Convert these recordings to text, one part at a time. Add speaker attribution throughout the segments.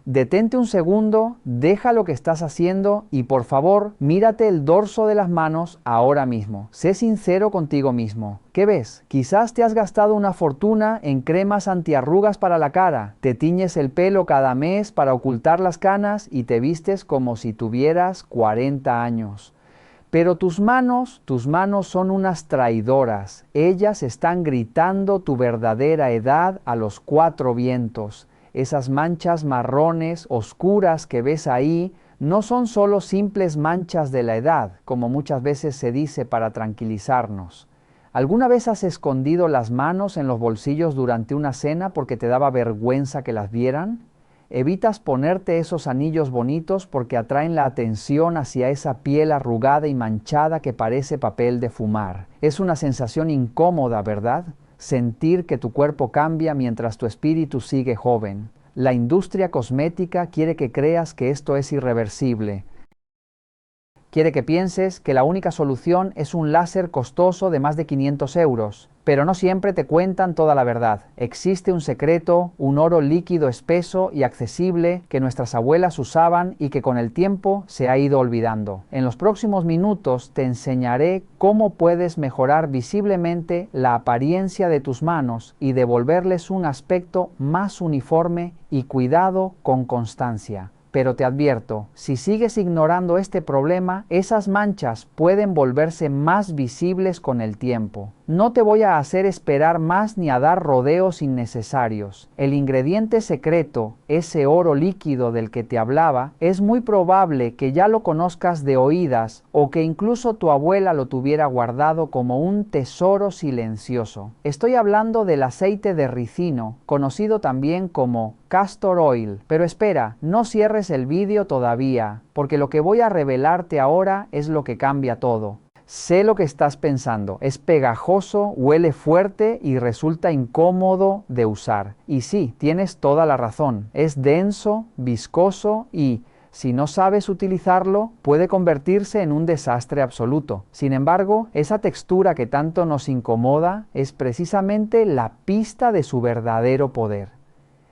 Speaker 1: Detente un segundo, deja lo que estás haciendo y por favor, mírate el dorso de las manos ahora mismo. Sé sincero contigo mismo. ¿Qué ves? Quizás te has gastado una fortuna en cremas antiarrugas para la cara, te tiñes el pelo cada mes para ocultar las canas y te vistes como si tuvieras 40 años. Pero tus manos son unas traidoras. Ellas están gritando tu verdadera edad a los cuatro vientos. Esas manchas marrones oscuras que ves ahí no son solo simples manchas de la edad, como muchas veces se dice para tranquilizarnos. ¿Alguna vez has escondido las manos en los bolsillos durante una cena porque te daba vergüenza que las vieran? Evitas ponerte esos anillos bonitos porque atraen la atención hacia esa piel arrugada y manchada que parece papel de fumar. Es una sensación incómoda, ¿verdad? Sentir que tu cuerpo cambia mientras tu espíritu sigue joven. La industria cosmética quiere que creas que esto es irreversible. Quiere que pienses que la única solución es un láser costoso de más de 500 euros. Pero no siempre te cuentan toda la verdad. Existe un secreto, un oro líquido espeso y accesible que nuestras abuelas usaban y que con el tiempo se ha ido olvidando. En los próximos minutos te enseñaré cómo puedes mejorar visiblemente la apariencia de tus manos y devolverles un aspecto más uniforme y cuidado con constancia. Pero te advierto, si sigues ignorando este problema, esas manchas pueden volverse más visibles con el tiempo. No te voy a hacer esperar más ni a dar rodeos innecesarios. El ingrediente secreto, ese oro líquido del que te hablaba, es muy probable que ya lo conozcas de oídas o que incluso tu abuela lo tuviera guardado como un tesoro silencioso. Estoy hablando del aceite de ricino, conocido también como castor oil. Pero espera, no cierres el vídeo todavía, porque lo que voy a revelarte ahora es lo que cambia todo. Sé lo que estás pensando, es pegajoso, huele fuerte y resulta incómodo de usar. Y sí, tienes toda la razón, es denso, viscoso y, si no sabes utilizarlo, puede convertirse en un desastre absoluto. Sin embargo, esa textura que tanto nos incomoda es precisamente la pista de su verdadero poder.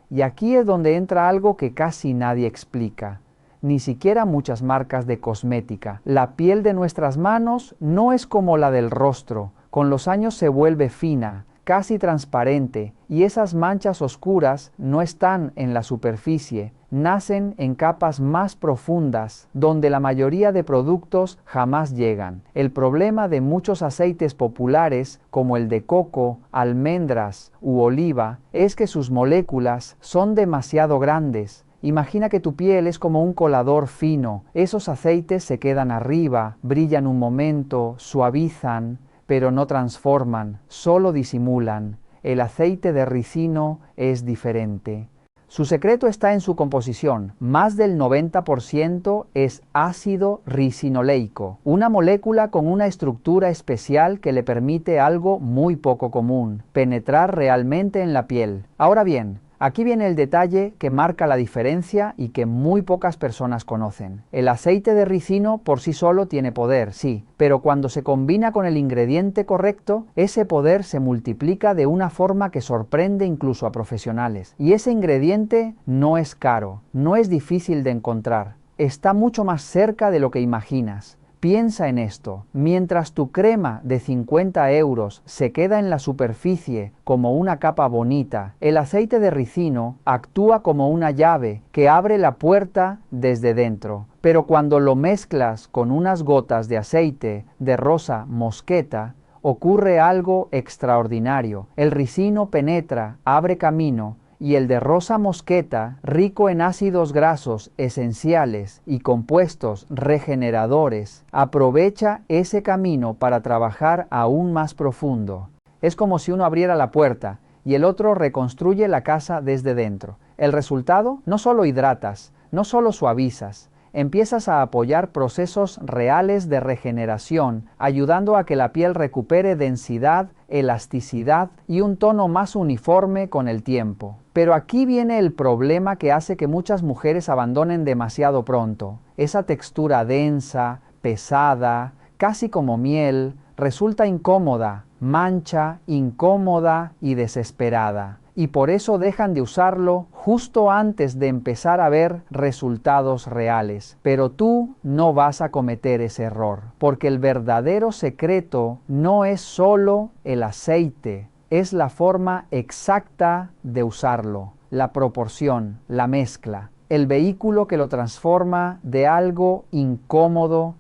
Speaker 1: Y aquí es donde entra algo que casi nadie explica. Ni siquiera muchas marcas de cosmética. La piel de nuestras manos no es como la del rostro. Con los años se vuelve fina, casi transparente, y esas manchas oscuras no están en la superficie, nacen en capas más profundas, donde la mayoría de productos jamás llegan. El problema de muchos aceites populares, como el de coco, almendras u oliva, es que sus moléculas son demasiado grandes. Imagina que tu piel es como un colador fino. Esos aceites se quedan arriba, brillan un momento, suavizan, pero no transforman, solo disimulan. El aceite de ricino es diferente. Su secreto está en su composición. Más del 90% es ácido ricinoleico, una molécula con una estructura especial que le permite algo muy poco común: penetrar realmente en la piel. Ahora bien, aquí viene el detalle que marca la diferencia y que muy pocas personas conocen. El aceite de ricino por sí solo tiene poder, sí, pero cuando se combina con el ingrediente correcto, ese poder se multiplica de una forma que sorprende incluso a profesionales. Y ese ingrediente no es caro, no es difícil de encontrar, está mucho más cerca de lo que imaginas. Piensa en esto, mientras tu crema de 50 euros se queda en la superficie como una capa bonita, el aceite de ricino actúa como una llave que abre la puerta desde dentro. Pero cuando lo mezclas con unas gotas de aceite de rosa mosqueta, ocurre algo extraordinario. El ricino penetra, abre camino, y el de rosa mosqueta, rico en ácidos grasos esenciales y compuestos regeneradores, aprovecha ese camino para trabajar aún más profundo. Es como si uno abriera la puerta y el otro reconstruye la casa desde dentro. El resultado: no solo hidratas, no solo suavizas, empiezas a apoyar procesos reales de regeneración, ayudando a que la piel recupere densidad, elasticidad y un tono más uniforme con el tiempo. Pero aquí viene el problema que hace que muchas mujeres abandonen demasiado pronto. Esa textura densa, pesada, casi como miel, resulta incómoda, mancha, incómoda y desesperada. y por eso dejan de usarlo justo antes de empezar a ver resultados reales. Pero tú no vas a cometer ese error, porque el verdadero secreto no es solo el aceite, es la forma exacta de usarlo, la proporción, la mezcla, el vehículo que lo transforma de algo incómodo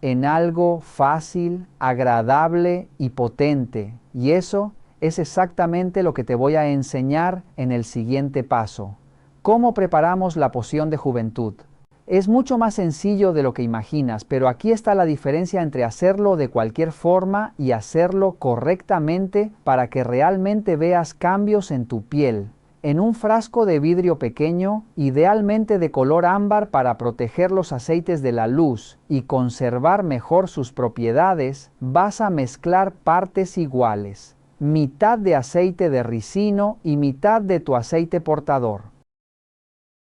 Speaker 1: en algo fácil, agradable y potente. Y eso es exactamente lo que te voy a enseñar en el siguiente paso. ¿Cómo preparamos la poción de juventud? Es mucho más sencillo de lo que imaginas, pero aquí está la diferencia entre hacerlo de cualquier forma y hacerlo correctamente para que realmente veas cambios en tu piel. En un frasco de vidrio pequeño, idealmente de color ámbar para proteger los aceites de la luz y conservar mejor sus propiedades, vas a mezclar partes iguales, mitad de aceite de ricino y mitad de tu aceite portador.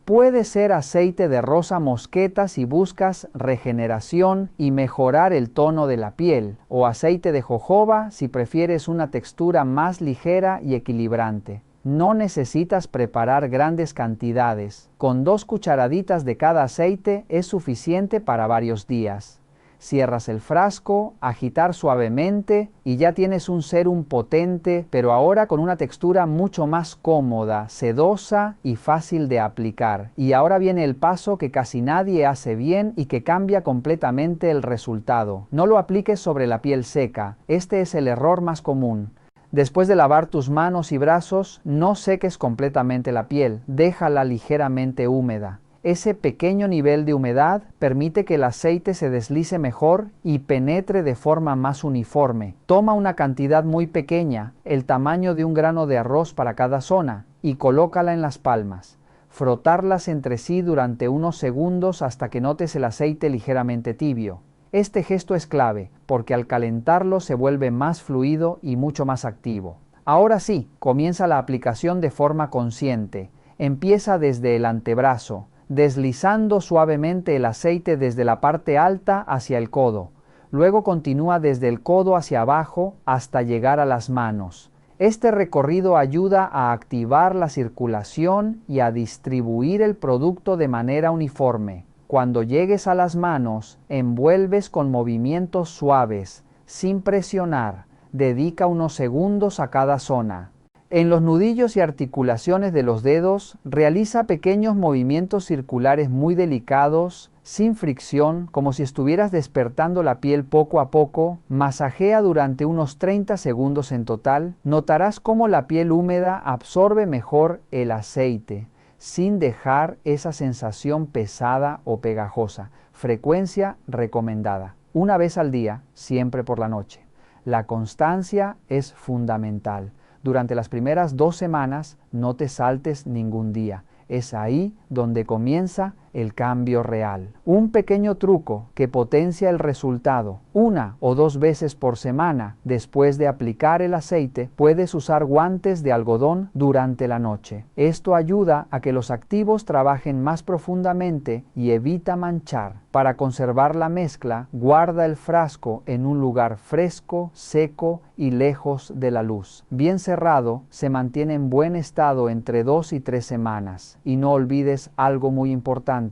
Speaker 1: Puede ser aceite de rosa mosqueta si buscas regeneración y mejorar el tono de la piel, o aceite de jojoba si prefieres una textura más ligera y equilibrante. No necesitas preparar grandes cantidades. Con 2 cucharaditas de cada aceite es suficiente para varios días. Cierras el frasco, agitar suavemente y ya tienes un sérum potente, pero ahora con una textura mucho más cómoda, sedosa y fácil de aplicar. Y ahora viene el paso que casi nadie hace bien y que cambia completamente el resultado. No lo apliques sobre la piel seca. Este es el error más común. Después de lavar tus manos y brazos, no seques completamente la piel, déjala ligeramente húmeda. Ese pequeño nivel de humedad permite que el aceite se deslice mejor y penetre de forma más uniforme. Toma una cantidad muy pequeña, el tamaño de un grano de arroz para cada zona, y colócala en las palmas. Frotarlas entre sí durante unos segundos hasta que notes el aceite ligeramente tibio. Este gesto es clave, porque al calentarlo se vuelve más fluido y mucho más activo. Ahora sí, comienza la aplicación de forma consciente. Empieza desde el antebrazo, deslizando suavemente el aceite desde la parte alta hacia el codo. Luego continúa desde el codo hacia abajo hasta llegar a las manos. Este recorrido ayuda a activar la circulación y a distribuir el producto de manera uniforme. Cuando llegues a las manos, envuelves con movimientos suaves, sin presionar. Dedica unos segundos a cada zona. En los nudillos y articulaciones de los dedos, realiza pequeños movimientos circulares muy delicados, sin fricción, como si estuvieras despertando la piel poco a poco. Masajea durante unos 30 segundos en total. Notarás cómo la piel húmeda absorbe mejor el aceite, sin dejar esa sensación pesada o pegajosa. Frecuencia recomendada: 1 vez al día, siempre por la noche. La constancia es fundamental. Durante las primeras 2 semanas no te saltes ningún día. Es ahí donde comienza el cambio real. Un pequeño truco que potencia el resultado: 1 o 2 veces por semana después de aplicar el aceite, puedes usar guantes de algodón durante la noche. Esto ayuda a que los activos trabajen más profundamente y evita manchar. Para conservar la mezcla, guarda el frasco en un lugar fresco, seco y lejos de la luz. Bien cerrado, se mantiene en buen estado entre 2 y 3 semanas. Y no olvides algo muy importante.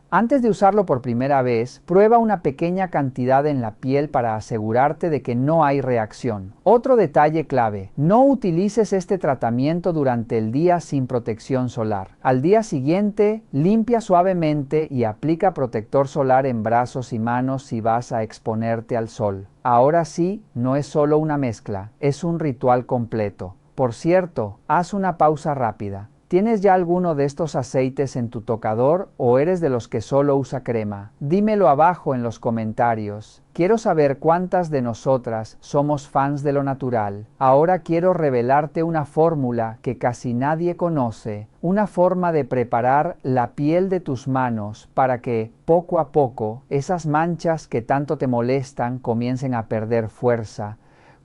Speaker 1: Antes de usarlo por primera vez, prueba una pequeña cantidad en la piel para asegurarte de que no hay reacción. Otro detalle clave: no utilices este tratamiento durante el día sin protección solar. Al día siguiente, limpia suavemente y aplica protector solar en brazos y manos si vas a exponerte al sol. Ahora sí, no es solo una mezcla, es un ritual completo. Por cierto, haz una pausa rápida. ¿Tienes ya alguno de estos aceites en tu tocador o eres de los que solo usa crema? Dímelo abajo en los comentarios. Quiero saber cuántas de nosotras somos fans de lo natural. Ahora quiero revelarte una fórmula que casi nadie conoce, una forma de preparar la piel de tus manos para que, poco a poco, esas manchas que tanto te molestan comiencen a perder fuerza,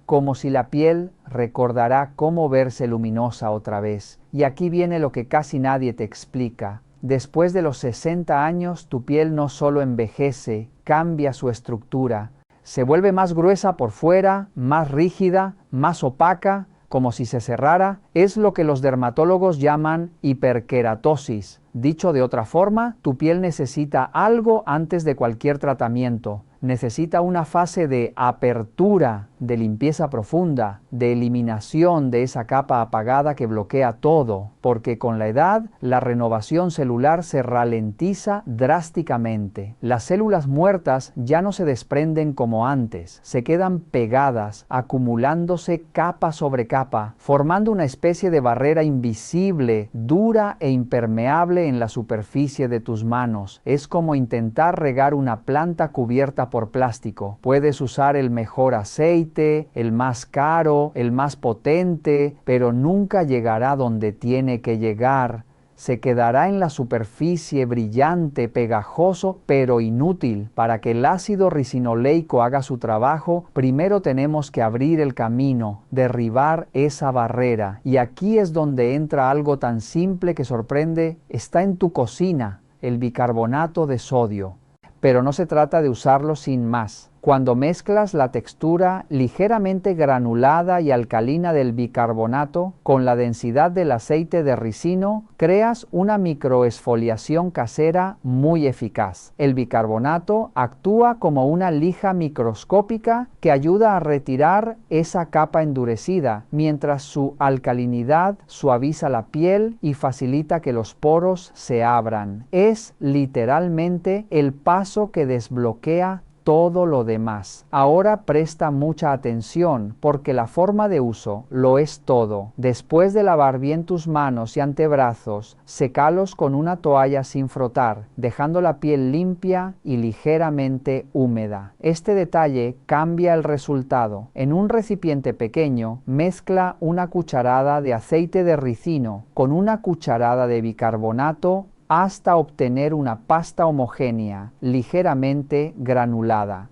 Speaker 1: como si la piel recordará cómo verse luminosa otra vez. Y aquí viene lo que casi nadie te explica. Después de los 60 años, tu piel no solo envejece, cambia su estructura. Se vuelve más gruesa por fuera, más rígida, más opaca, como si se cerrara, es lo que los dermatólogos llaman hiperkeratosis. Dicho de otra forma, tu piel necesita algo antes de cualquier tratamiento. Necesita una fase de apertura, de limpieza profunda, de eliminación de esa capa apagada que bloquea todo, porque con la edad la renovación celular se ralentiza drásticamente. Las células muertas ya no se desprenden como antes, se quedan pegadas, acumulándose capa sobre capa, formando una especie de barrera invisible, dura e impermeable en la superficie de tus manos. Es como intentar regar una planta cubierta por plástico. Puedes usar el mejor aceite, el más caro, el más potente, pero nunca llegará donde tiene que llegar. Se quedará en la superficie brillante, pegajoso, pero inútil. Para que el ácido ricinoleico haga su trabajo, primero tenemos que abrir el camino, derribar esa barrera. Y aquí es donde entra algo tan simple que sorprende. Está en tu cocina, el bicarbonato de sodio. Pero no se trata de usarlo sin más. Cuando mezclas la textura ligeramente granulada y alcalina del bicarbonato con la densidad del aceite de ricino, creas una microexfoliación casera muy eficaz. El bicarbonato actúa como una lija microscópica que ayuda a retirar esa capa endurecida, mientras su alcalinidad suaviza la piel y facilita que los poros se abran. Es literalmente el paso que desbloquea todo lo demás. Ahora presta mucha atención porque la forma de uso lo es todo. Después de lavar bien tus manos y antebrazos, sécalos con una toalla sin frotar, dejando la piel limpia y ligeramente húmeda. Este detalle cambia el resultado. En un recipiente pequeño, mezcla una cucharada de aceite de ricino con una cucharada de bicarbonato hasta obtener una pasta homogénea, ligeramente granulada.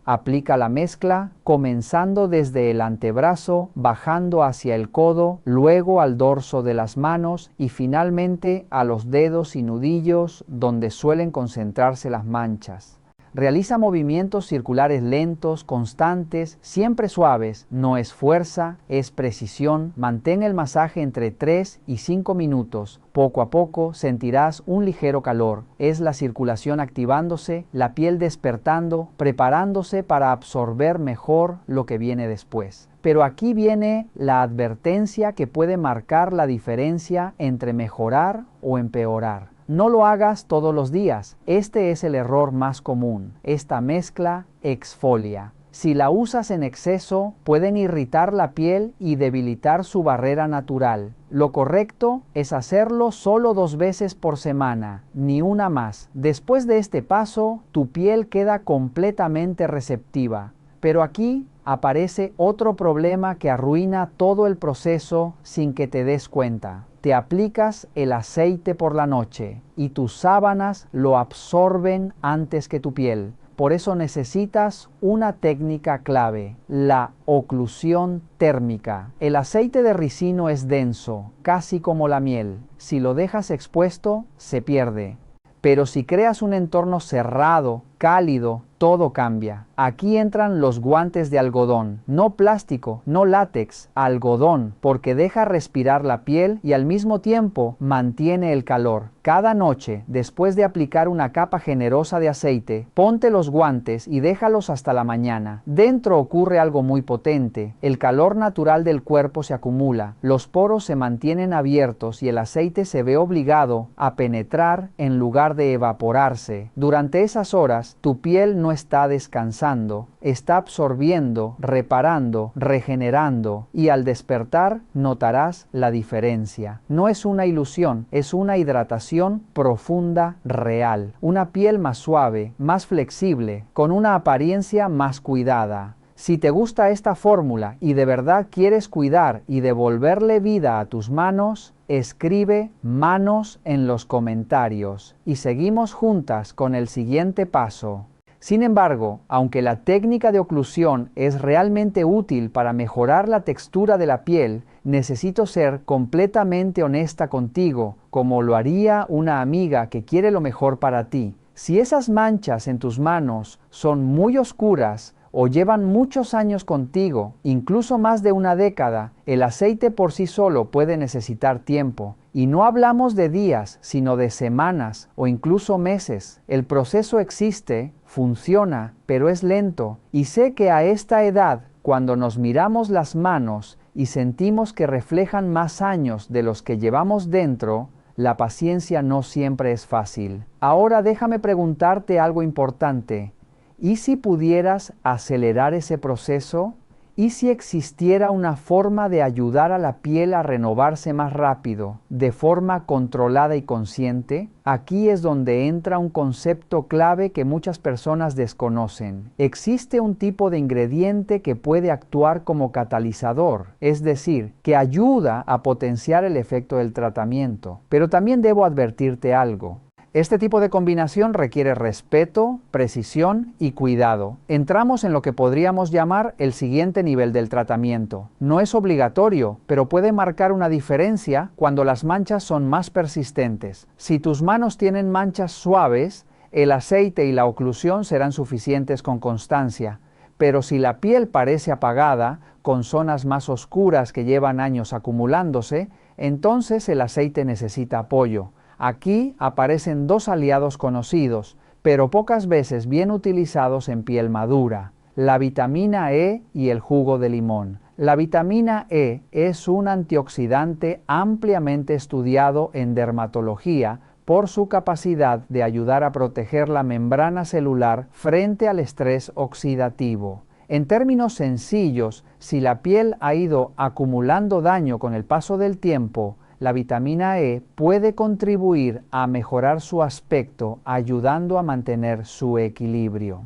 Speaker 1: Aplica la mezcla, comenzando desde el antebrazo, bajando hacia el codo, luego al dorso de las manos y finalmente a los dedos y nudillos donde suelen concentrarse las manchas. Realiza movimientos circulares lentos, constantes, siempre suaves. No es fuerza, es precisión. Mantén el masaje entre 3 y 5 minutos. Poco a poco sentirás un ligero calor. Es la circulación activándose, la piel despertando, preparándose para absorber mejor lo que viene después. Pero aquí viene la advertencia que puede marcar la diferencia entre mejorar o empeorar. No lo hagas todos los días. Este es el error más común. Esta mezcla exfolia. Si la usas en exceso, pueden irritar la piel y debilitar su barrera natural. Lo correcto es hacerlo solo 2 veces por semana, ni una más. Después de este paso, tu piel queda completamente receptiva. Pero aquí aparece otro problema que arruina todo el proceso sin que te des cuenta. Te aplicas el aceite por la noche y tus sábanas lo absorben antes que tu piel. Por eso necesitas una técnica clave, la oclusión térmica. El aceite de ricino es denso, casi como la miel. Si lo dejas expuesto, se pierde. Pero si creas un entorno cerrado, cálido, todo cambia. Aquí entran los guantes de algodón, no plástico, no látex, algodón, porque deja respirar la piel y al mismo tiempo mantiene el calor. Cada noche, después de aplicar una capa generosa de aceite, ponte los guantes y déjalos hasta la mañana. Dentro ocurre algo muy potente. El calor natural del cuerpo se acumula, los poros se mantienen abiertos y el aceite se ve obligado a penetrar en lugar de evaporarse. Durante esas horas, tu piel no está descansando, está absorbiendo, reparando, regenerando y al despertar notarás la diferencia. No es una ilusión, es una hidratación profunda real. Una piel más suave, más flexible, con una apariencia más cuidada. Si te gusta esta fórmula y de verdad quieres cuidar y devolverle vida a tus manos, escribe manos en los comentarios y seguimos juntas con el siguiente paso. Sin embargo, aunque la técnica de oclusión es realmente útil para mejorar la textura de la piel, necesito ser completamente honesta contigo, como lo haría una amiga que quiere lo mejor para ti. Si esas manchas en tus manos son muy oscuras o llevan muchos años contigo, incluso más de una década, el aceite por sí solo puede necesitar tiempo. Y no hablamos de días, sino de semanas o incluso meses. El proceso existe, funciona, pero es lento. Y sé que a esta edad, cuando nos miramos las manos y sentimos que reflejan más años de los que llevamos dentro, la paciencia no siempre es fácil. Ahora déjame preguntarte algo importante. ¿Y si pudieras acelerar ese proceso? ¿Y si existiera una forma de ayudar a la piel a renovarse más rápido, de forma controlada y consciente? Aquí es donde entra un concepto clave que muchas personas desconocen. Existe un tipo de ingrediente que puede actuar como catalizador, es decir, que ayuda a potenciar el efecto del tratamiento. Pero también debo advertirte algo. Este tipo de combinación requiere respeto, precisión y cuidado. Entramos en lo que podríamos llamar el siguiente nivel del tratamiento. No es obligatorio, pero puede marcar una diferencia cuando las manchas son más persistentes. Si tus manos tienen manchas suaves, el aceite y la oclusión serán suficientes con constancia. Pero si la piel parece apagada, con zonas más oscuras que llevan años acumulándose, entonces el aceite necesita apoyo. Aquí aparecen dos aliados conocidos, pero pocas veces bien utilizados en piel madura: la vitamina E y el jugo de limón. La vitamina E es un antioxidante ampliamente estudiado en dermatología por su capacidad de ayudar a proteger la membrana celular frente al estrés oxidativo. En términos sencillos, si la piel ha ido acumulando daño con el paso del tiempo, la vitamina E puede contribuir a mejorar su aspecto, ayudando a mantener su equilibrio.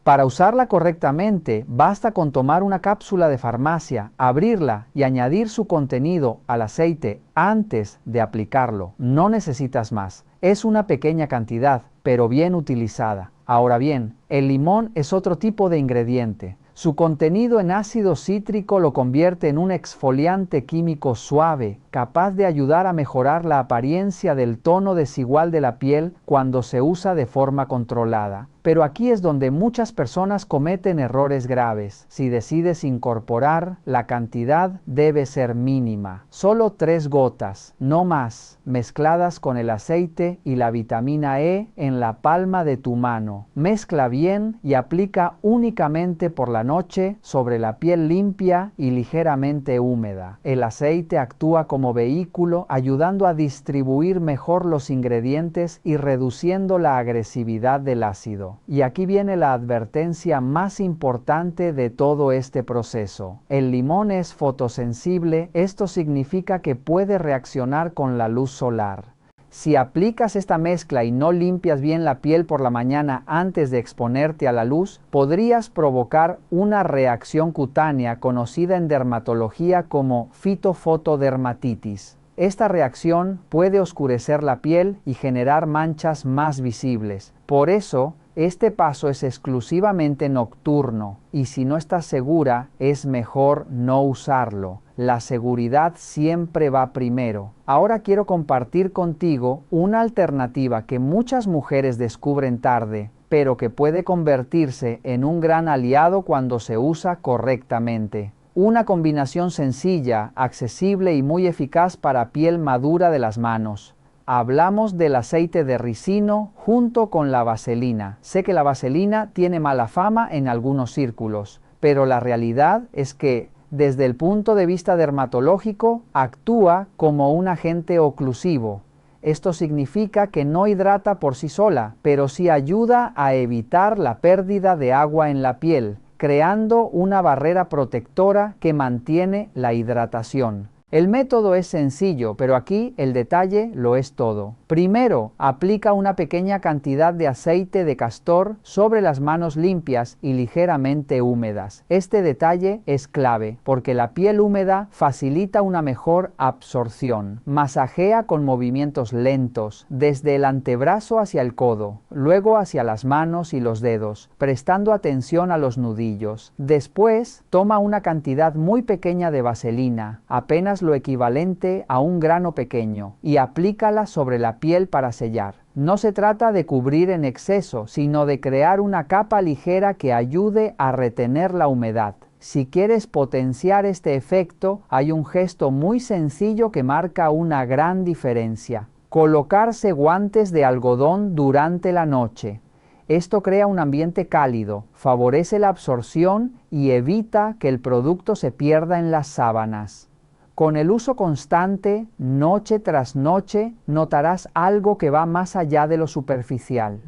Speaker 1: Para usarla correctamente, basta con tomar una cápsula de farmacia, abrirla y añadir su contenido al aceite antes de aplicarlo. No necesitas más. Es una pequeña cantidad, pero bien utilizada. Ahora bien, el limón es otro tipo de ingrediente. Su contenido en ácido cítrico lo convierte en un exfoliante químico suave, capaz de ayudar a mejorar la apariencia del tono desigual de la piel cuando se usa de forma controlada. Pero aquí es donde muchas personas cometen errores graves. Si decides incorporar, la cantidad debe ser mínima. Solo 3 gotas, no más, mezcladas con el aceite y la vitamina E en la palma de tu mano. Mezcla bien y aplica únicamente por la noche sobre la piel limpia y ligeramente húmeda. El aceite actúa como vehículo, ayudando a distribuir mejor los ingredientes y reduciendo la agresividad del ácido. Y aquí viene la advertencia más importante de todo este proceso. El limón es fotosensible. Esto significa que puede reaccionar con la luz solar. Si aplicas esta mezcla y no limpias bien la piel por la mañana antes de exponerte a la luz, podrías provocar una reacción cutánea conocida en dermatología como fitofotodermatitis. Esta reacción puede oscurecer la piel y generar manchas más visibles. Por eso, este paso es exclusivamente nocturno y si no estás segura, es mejor no usarlo. La seguridad siempre va primero. Ahora quiero compartir contigo una alternativa que muchas mujeres descubren tarde, pero que puede convertirse en un gran aliado cuando se usa correctamente. Una combinación sencilla, accesible y muy eficaz para piel madura de las manos. Hablamos del aceite de ricino junto con la vaselina. Sé que la vaselina tiene mala fama en algunos círculos, pero la realidad es que, desde el punto de vista dermatológico, actúa como un agente oclusivo. Esto significa que no hidrata por sí sola, pero sí ayuda a evitar la pérdida de agua en la piel, creando una barrera protectora que mantiene la hidratación. El método es sencillo, pero aquí el detalle lo es todo. Primero, aplica una pequeña cantidad de aceite de castor sobre las manos limpias y ligeramente húmedas. Este detalle es clave, porque la piel húmeda facilita una mejor absorción. Masajea con movimientos lentos, desde el antebrazo hacia el codo, luego hacia las manos y los dedos, prestando atención a los nudillos. Después, toma una cantidad muy pequeña de vaselina, apenas pongas lo equivalente a un grano pequeño y aplícala sobre la piel para sellar. No se trata de cubrir en exceso, sino de crear una capa ligera que ayude a retener la humedad. Si quieres potenciar este efecto, hay un gesto muy sencillo que marca una gran diferencia. Colocarse guantes de algodón durante la noche. Esto crea un ambiente cálido, favorece la absorción y evita que el producto se pierda en las sábanas. Con el uso constante, noche tras noche, notarás algo que va más allá de lo superficial.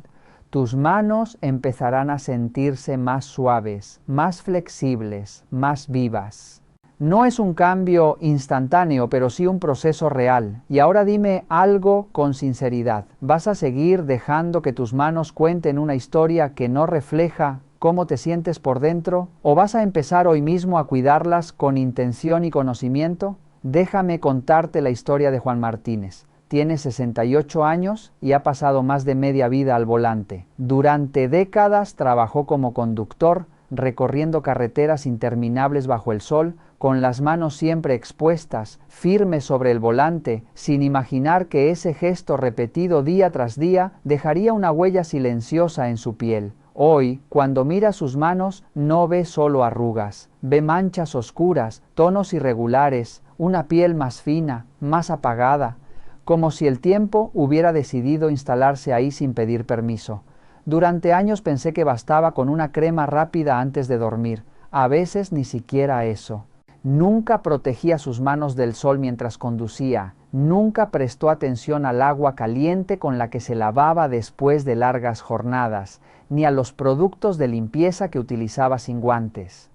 Speaker 1: Tus manos empezarán a sentirse más suaves, más flexibles, más vivas. No es un cambio instantáneo, pero sí un proceso real. Y ahora dime algo con sinceridad. ¿Vas a seguir dejando que tus manos cuenten una historia que no refleja cómo te sientes por dentro? ¿O vas a empezar hoy mismo a cuidarlas con intención y conocimiento? Déjame contarte la historia de Juan Martínez. Tiene 68 años y ha pasado más de media vida al volante. Durante décadas trabajó como conductor, recorriendo carreteras interminables bajo el sol, con las manos siempre expuestas, firmes sobre el volante, sin imaginar que ese gesto repetido día tras día dejaría una huella silenciosa en su piel. Hoy, cuando mira sus manos, no ve solo arrugas, ve manchas oscuras, tonos irregulares, una piel más fina, más apagada, como si el tiempo hubiera decidido instalarse ahí sin pedir permiso. Durante años pensé que bastaba con una crema rápida antes de dormir, a veces ni siquiera eso. Nunca protegía sus manos del sol mientras conducía, nunca prestó atención al agua caliente con la que se lavaba después de largas jornadas, ni a los productos de limpieza que utilizaba sin guantes.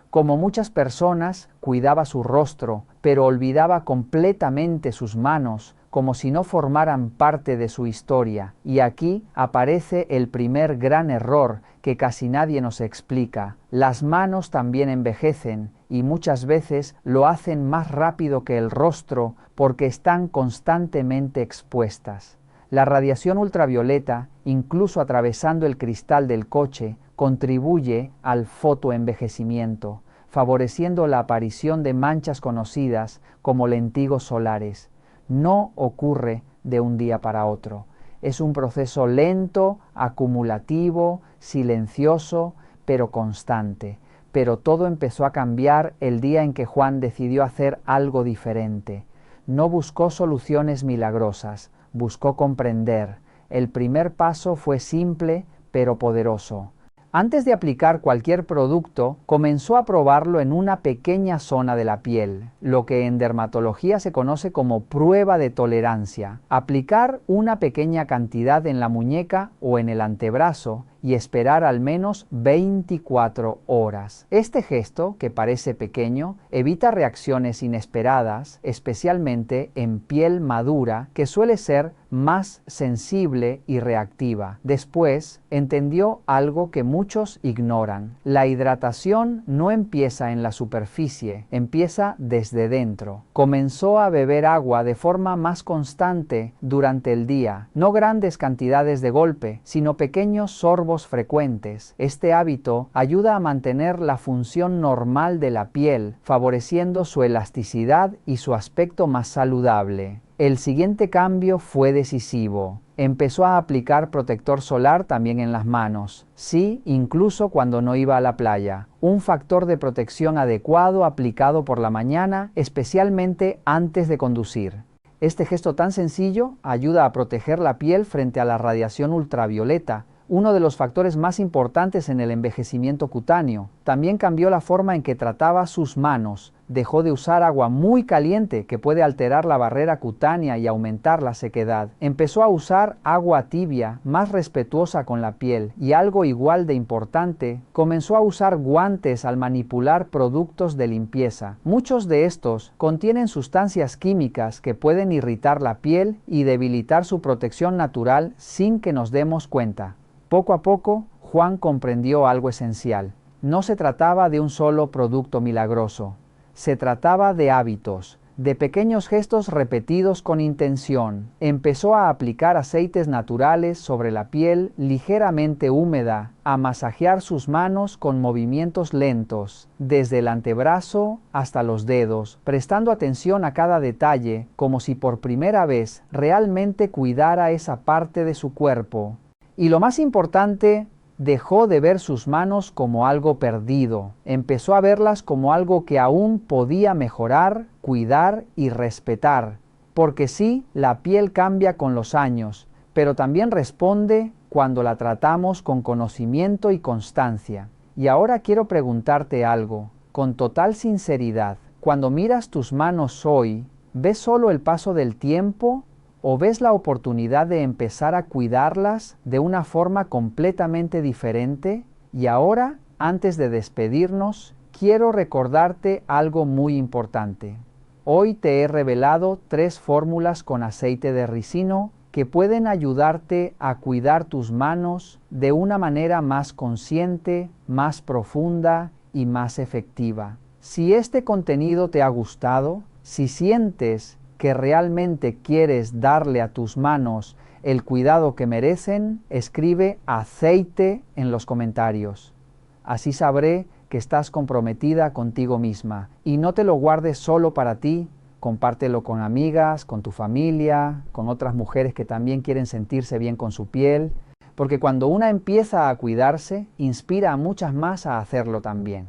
Speaker 1: Como muchas personas, cuidaba su rostro, pero olvidaba completamente sus manos, como si no formaran parte de su historia. Y aquí aparece el primer gran error que casi nadie nos explica. Las manos también envejecen y muchas veces lo hacen más rápido que el rostro porque están constantemente expuestas. La radiación ultravioleta, incluso atravesando el cristal del coche, contribuye al fotoenvejecimiento, favoreciendo la aparición de manchas conocidas como lentigos solares. No ocurre de un día para otro. Es un proceso lento, acumulativo, silencioso, pero constante. Pero todo empezó a cambiar el día en que Juan decidió hacer algo diferente. No buscó soluciones milagrosas, buscó comprender. El primer paso fue simple, pero poderoso. Antes de aplicar cualquier producto, comenzó a probarlo en una pequeña zona de la piel, lo que en dermatología se conoce como prueba de tolerancia. Aplicar una pequeña cantidad en la muñeca o en el antebrazo y esperar al menos 24 horas. Este gesto, que parece pequeño, evita reacciones inesperadas, especialmente en piel madura, que suele ser más sensible y reactiva. Después, entendió algo que muchos ignoran. La hidratación no empieza en la superficie, empieza desde dentro. Comenzó a beber agua de forma más constante durante el día, no grandes cantidades de golpe, sino pequeños sorbos frecuentes. Este hábito ayuda a mantener la función normal de la piel, favoreciendo su elasticidad y su aspecto más saludable. El siguiente cambio fue decisivo. Empezó a aplicar protector solar también en las manos. Sí, incluso cuando no iba a la playa. Un factor de protección adecuado aplicado por la mañana, especialmente antes de conducir. Este gesto tan sencillo ayuda a proteger la piel frente a la radiación ultravioleta, uno de los factores más importantes en el envejecimiento cutáneo. También cambió la forma en que trataba sus manos. Dejó de usar agua muy caliente que puede alterar la barrera cutánea y aumentar la sequedad. Empezó a usar agua tibia, más respetuosa con la piel. Y algo igual de importante, comenzó a usar guantes al manipular productos de limpieza. Muchos de estos contienen sustancias químicas que pueden irritar la piel y debilitar su protección natural sin que nos demos cuenta. Poco a poco, Juan comprendió algo esencial. No se trataba de un solo producto milagroso. Se trataba de hábitos, de pequeños gestos repetidos con intención. Empezó a aplicar aceites naturales sobre la piel ligeramente húmeda, a masajear sus manos con movimientos lentos, desde el antebrazo hasta los dedos, prestando atención a cada detalle, como si por primera vez realmente cuidara esa parte de su cuerpo. Y lo más importante, dejó de ver sus manos como algo perdido, empezó a verlas como algo que aún podía mejorar, cuidar y respetar. Porque sí, la piel cambia con los años, pero también responde cuando la tratamos con conocimiento y constancia. Y ahora quiero preguntarte algo, con total sinceridad. Cuando miras tus manos hoy, ¿ves solo el paso del tiempo? ¿O ves la oportunidad de empezar a cuidarlas de una forma completamente diferente? Y ahora, antes de despedirnos, quiero recordarte algo muy importante. Hoy te he revelado 3 fórmulas con aceite de ricino que pueden ayudarte a cuidar tus manos de una manera más consciente, más profunda y más efectiva. Si este contenido te ha gustado, si sientes que realmente quieres darle a tus manos el cuidado que merecen, escribe aceite en los comentarios. Así sabré que estás comprometida contigo misma. Y no te lo guardes solo para ti, compártelo con amigas, con tu familia, con otras mujeres que también quieren sentirse bien con su piel, porque cuando una empieza a cuidarse, inspira a muchas más a hacerlo también.